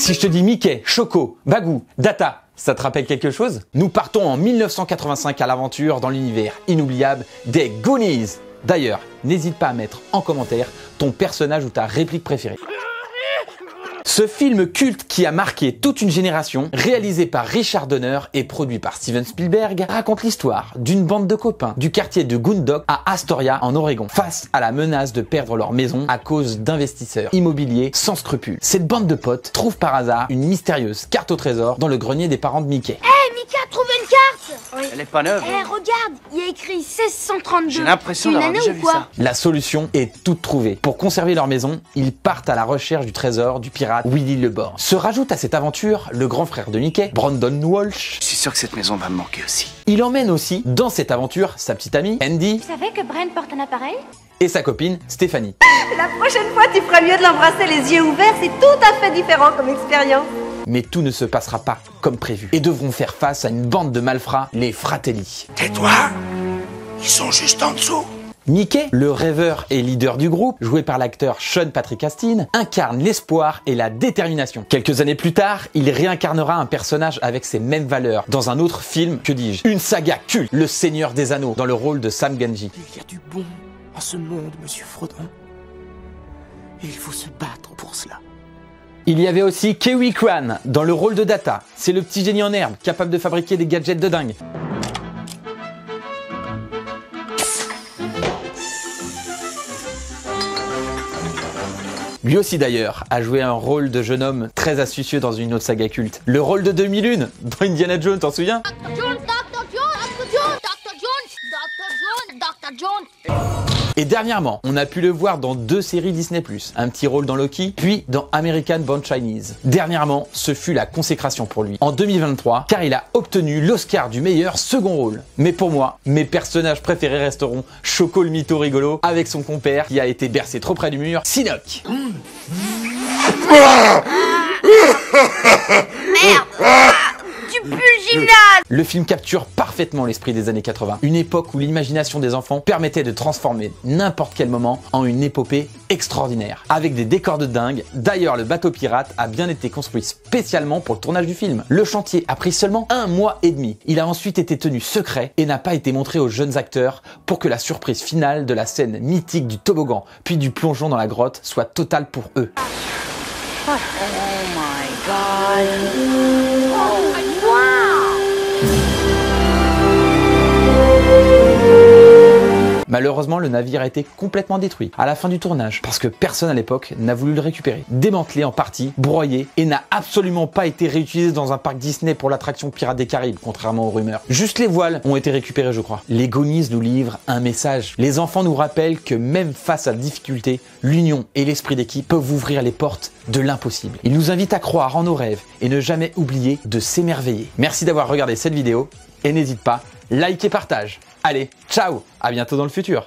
Si je te dis Mickey, Choco, Bagou, Data, ça te rappelle quelque chose? Nous partons en 1985 à l'aventure dans l'univers inoubliable des Goonies. D'ailleurs, n'hésite pas à mettre en commentaire ton personnage ou ta réplique préférée. Ce film culte qui a marqué toute une génération, réalisé par Richard Donner et produit par Steven Spielberg, raconte l'histoire d'une bande de copains du quartier de Goondock à Astoria en Oregon, face à la menace de perdre leur maison à cause d'investisseurs immobiliers sans scrupules. Cette bande de potes trouve par hasard une mystérieuse carte au trésor dans le grenier des parents de Mickey. Hé, Mika a trouvé une carte! Oui. Elle est pas neuve. Hé, regarde, il y a écrit 1632. J'ai l'impression d'avoir déjà vu ça. La solution est toute trouvée. Pour conserver leur maison, ils partent à la recherche du trésor du pirate Willy le Borgne. Se rajoute à cette aventure le grand frère de Mickey, Brandon Walsh. Je suis sûr que cette maison va me manquer aussi. Il emmène aussi dans cette aventure sa petite amie Andy. Tu savais que Brent porte un appareil? Et sa copine Stéphanie. La prochaine fois, tu ferais mieux de l'embrasser les yeux ouverts, c'est tout à fait différent comme expérience. Mais tout ne se passera pas comme prévu et devront faire face à une bande de malfrats, les Fratelli. Tais-toi, ils sont juste en dessous. Mickey, le rêveur et leader du groupe, joué par l'acteur Sean Patrick Astin, incarne l'espoir et la détermination. Quelques années plus tard, il réincarnera un personnage avec ces mêmes valeurs dans un autre film, que dis-je, une saga culte, Le Seigneur des Anneaux, dans le rôle de Sam Gamgee. Il y a du bon en ce monde, monsieur Frodon. Et il faut se battre pour cela. Il y avait aussi Kiwi Kwan dans le rôle de Data. C'est le petit génie en herbe, capable de fabriquer des gadgets de dingue. Lui aussi d'ailleurs a joué un rôle de jeune homme très astucieux dans une autre saga culte. Le rôle de 2001 dans Indiana Jones, t'en souviens? Et dernièrement, on a pu le voir dans 2 séries Disney+, un petit rôle dans Loki, puis dans American Born Chinese. Dernièrement, ce fut la consécration pour lui, en 2023, car il a obtenu l'Oscar du meilleur second rôle. Mais pour moi, mes personnages préférés resteront Choco le mytho rigolo, avec son compère qui a été bercé trop près du mur, Sinoc. Merde! Tu pues le gymnase! Le film capture parfaitement l'esprit des années 80, une époque où l'imagination des enfants permettait de transformer n'importe quel moment en une épopée extraordinaire, avec des décors de dingue. D'ailleurs, le bateau pirate a bien été construit spécialement pour le tournage du film. Le chantier a pris seulement 1 mois et demi. Il a ensuite été tenu secret et n'a pas été montré aux jeunes acteurs pour que la surprise finale de la scène mythique du toboggan, puis du plongeon dans la grotte, soit totale pour eux. Oh my god! Malheureusement, le navire a été complètement détruit à la fin du tournage parce que personne à l'époque n'a voulu le récupérer. Démantelé en partie, broyé et n'a absolument pas été réutilisé dans un parc Disney pour l'attraction Pirates des Caraïbes, contrairement aux rumeurs. Juste les voiles ont été récupérées, je crois. Les Goonies nous livrent un message. Les enfants nous rappellent que même face à la difficulté, l'union et l'esprit d'équipe peuvent ouvrir les portes de l'impossible. Ils nous invitent à croire en nos rêves et ne jamais oublier de s'émerveiller. Merci d'avoir regardé cette vidéo et n'hésite pas, like et partage. Allez, ciao, à bientôt dans le futur.